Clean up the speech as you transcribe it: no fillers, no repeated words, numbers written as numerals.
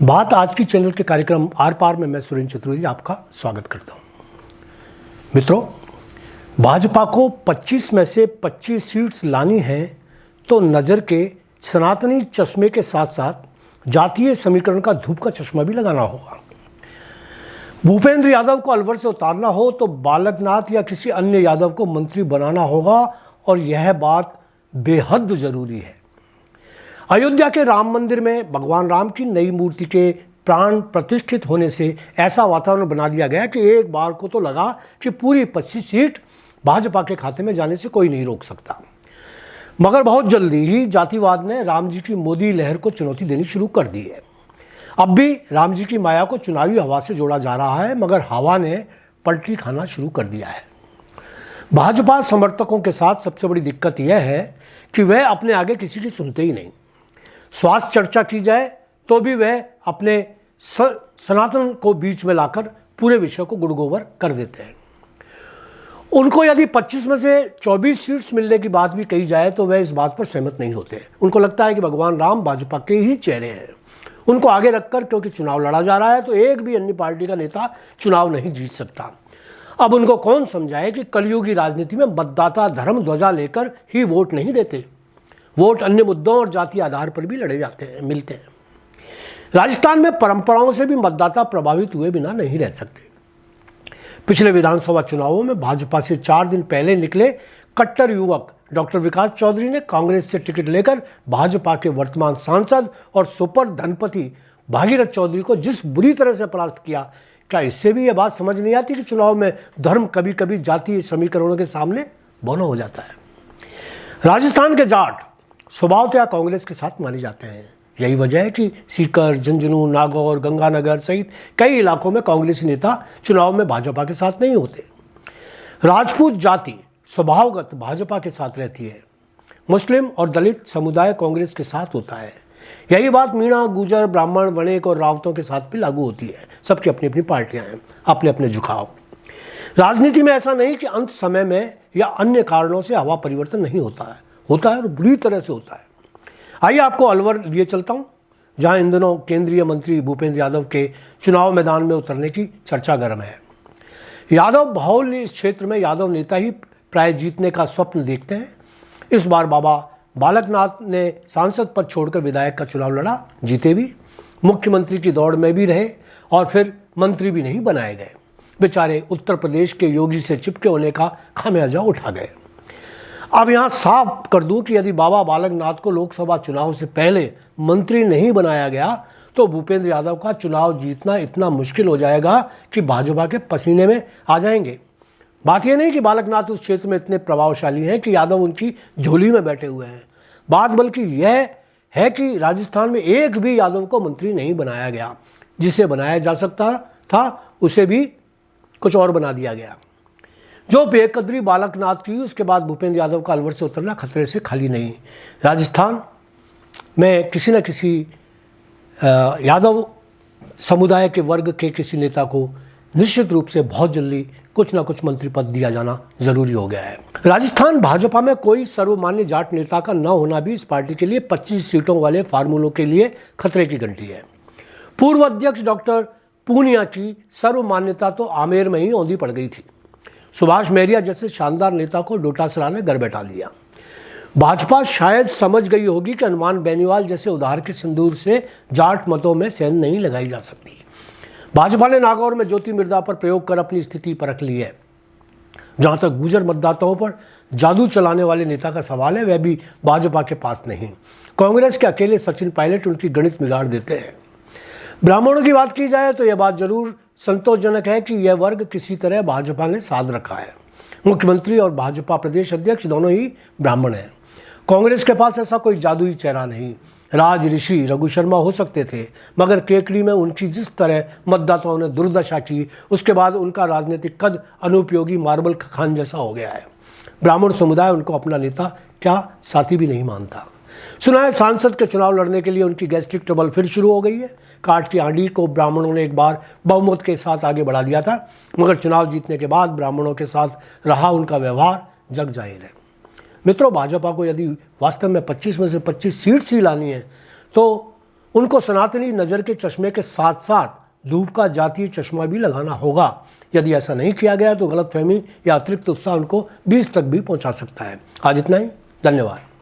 बात आज की चैनल के कार्यक्रम आर पार में मैं सुरेंद्र चतुर्वेदी आपका स्वागत करता हूं। मित्रों, भाजपा को 25 में से 25 सीट्स लानी है तो नज़र के सनातनी चश्मे के साथ साथ जातीय समीकरण का धूप का चश्मा भी लगाना होगा। भूपेंद्र यादव को अलवर से उतारना हो तो बालकनाथ या किसी अन्य यादव को मंत्री बनाना होगा और यह बात बेहद जरूरी है। अयोध्या के राम मंदिर में भगवान राम की नई मूर्ति के प्राण प्रतिष्ठित होने से ऐसा वातावरण बना दिया गया कि एक बार को तो लगा कि पूरी 25 सीट भाजपा के खाते में जाने से कोई नहीं रोक सकता। मगर बहुत जल्दी ही जातिवाद ने राम जी की मोदी लहर को चुनौती देनी शुरू कर दी है। अब भी राम जी की माया को चुनावी हवा से जोड़ा जा रहा है, मगर हवा ने पलटी खाना शुरू कर दिया है। भाजपा समर्थकों के साथ सबसे बड़ी दिक्कत यह है कि वह अपने आगे किसी की सुनते ही नहीं। स्वास्थ्य चर्चा की जाए तो भी वह अपने सनातन को बीच में लाकर पूरे विषय को गुड़गोबर कर देते हैं। उनको यदि 25 में से 24 सीट्स मिलने की बात भी कही जाए तो वह इस बात पर सहमत नहीं होते। उनको लगता है कि भगवान राम भाजपा के ही चेहरे हैं। उनको आगे रखकर क्योंकि चुनाव लड़ा जा रहा है तो एक भी अन्य पार्टी का नेता चुनाव नहीं जीत सकता। अब उनको कौन समझाए कि कलयुगी राजनीति में मतदाता धर्म ध्वजा लेकर ही वोट नहीं देते। वोट अन्य मुद्दों और जातीय आधार पर भी लड़े जाते हैं, मिलते हैं। राजस्थान में परंपराओं से भी मतदाता प्रभावित हुए बिना नहीं रह सकते। पिछले विधानसभा चुनावों में भाजपा से 4 दिन पहले निकले कट्टर युवक डॉक्टर विकास चौधरी ने कांग्रेस से टिकट लेकर भाजपा के वर्तमान सांसद और सुपर धनपति भागीरथ चौधरी को जिस बुरी तरह से परास्त किया, क्या इससे भी यह बात समझ नहीं आती कि चुनाव में धर्म कभी कभी जातीय समीकरणों के सामने बौना हो जाता है। राजस्थान के जाट स्वभावतः कांग्रेस के साथ माने जाते हैं। यही वजह है कि सीकर, झुंझुनू, नागौर, गंगानगर सहित कई इलाकों में कांग्रेसी नेता चुनाव में भाजपा के साथ नहीं होते। राजपूत जाति स्वभावगत भाजपा के साथ रहती है। मुस्लिम और दलित समुदाय कांग्रेस के साथ होता है। यही बात मीणा, गुजर, ब्राह्मण, वणिक और रावतों के साथ भी लागू होती है। सबकी अपनी अपनी पार्टियां हैं, अपने अपने झुकाव। राजनीति में ऐसा नहीं कि अंत समय में या अन्य कारणों से हवा परिवर्तन नहीं होता है और बुरी तरह से होता है। आइए आपको अलवर लिए चलता हूं, जहां इन दिनों केंद्रीय मंत्री भूपेंद्र यादव के चुनाव मैदान में उतरने की चर्चा गर्म है। यादव बहुल इस क्षेत्र में यादव नेता ही प्राय जीतने का स्वप्न देखते हैं। इस बार बाबा बालकनाथ ने सांसद पद छोड़कर विधायक का चुनाव लड़ा, जीते भी, मुख्यमंत्री की दौड़ में भी रहे और फिर मंत्री भी नहीं बनाए गए। बेचारे उत्तर प्रदेश के योगी से चिपके होने का खामियाजा उठा गए। अब यहाँ साफ कर दूं कि यदि बाबा बालकनाथ को लोकसभा चुनाव से पहले मंत्री नहीं बनाया गया तो भूपेंद्र यादव का चुनाव जीतना इतना मुश्किल हो जाएगा कि भाजपा के पसीने में आ जाएंगे। बात यह नहीं कि बालकनाथ उस क्षेत्र में इतने प्रभावशाली हैं कि यादव उनकी झोली में बैठे हुए हैं। बात बल्कि यह है कि राजस्थान में एक भी यादव को मंत्री नहीं बनाया गया। जिसे बनाया जा सकता था उसे भी कुछ और बना दिया गया। जो बेकदरी बालकनाथ की, उसके बाद भूपेंद्र यादव का अलवर से उतरना खतरे से खाली नहीं। राजस्थान में किसी न किसी यादव समुदाय के वर्ग के किसी नेता को निश्चित रूप से बहुत जल्दी कुछ न कुछ मंत्री पद दिया जाना जरूरी हो गया है। राजस्थान भाजपा में कोई सर्वमान्य जाट नेता का न होना भी इस पार्टी के लिए 25 सीटों वाले फार्मूलों के लिए खतरे की घंटी है। पूर्व अध्यक्ष डॉक्टर पूनिया की सर्वमान्यता तो आमेर में ही औंधी पड़ गई थी। सुभाष मेहरिया जैसे शानदार नेता को डोटासरा ने घर बैठा दिया। भाजपा शायद समझ गई होगी कि हनुमान बेनीवाल जैसे उधार के सिंदूर से जाट मतों में सेंध नहीं लगाई जा सकती। भाजपा ने नागौर में ज्योति मिर्धा पर प्रयोग कर अपनी स्थिति परख ली है। जहां तक गुजर मतदाताओं पर जादू चलाने वाले नेता का सवाल है, वह भी भाजपा के पास नहीं। कांग्रेस के अकेले सचिन पायलट उनकी गणित बिगाड़ देते हैं। ब्राह्मणों की बात की जाए तो यह बात जरूर संतोषजनक है कि यह वर्ग किसी तरह भाजपा ने साध रखा है। मुख्यमंत्री और भाजपा प्रदेश अध्यक्ष दोनों ही ब्राह्मण हैं। कांग्रेस के पास ऐसा कोई जादुई चेहरा नहीं। राज ऋषि रघु शर्मा हो सकते थे, मगर केकड़ी में उनकी जिस तरह मतदाताओं ने दुर्दशा की, उसके बाद उनका राजनीतिक कद अनुपयोगी मार्बल खान जैसा हो गया है। ब्राह्मण समुदाय उनको अपना नेता क्या साथी भी नहीं मानता। सुना है सांसद के चुनाव लड़ने के लिए उनकी गैस्ट्रिक ट्रबल फिर शुरू हो गई है। काट की आंधी को ब्राह्मणों ने एक बार बहुमत के साथ आगे बढ़ा दिया था, मगर चुनाव जीतने के बाद ब्राह्मणों के साथ रहा उनका व्यवहार जग जाहिर है। मित्रों, भाजपा को यदि वास्तव में 25 में से 25 सीट्स ही लानी है तो उनको सनातनी नज़र के चश्मे के साथ साथ धूप का जातीय चश्मा भी लगाना होगा। यदि ऐसा नहीं किया गया तो गलतफहमी या अतिरिक्त उत्साह उनको 20 तक भी पहुंचा सकता है। आज इतना ही, धन्यवाद।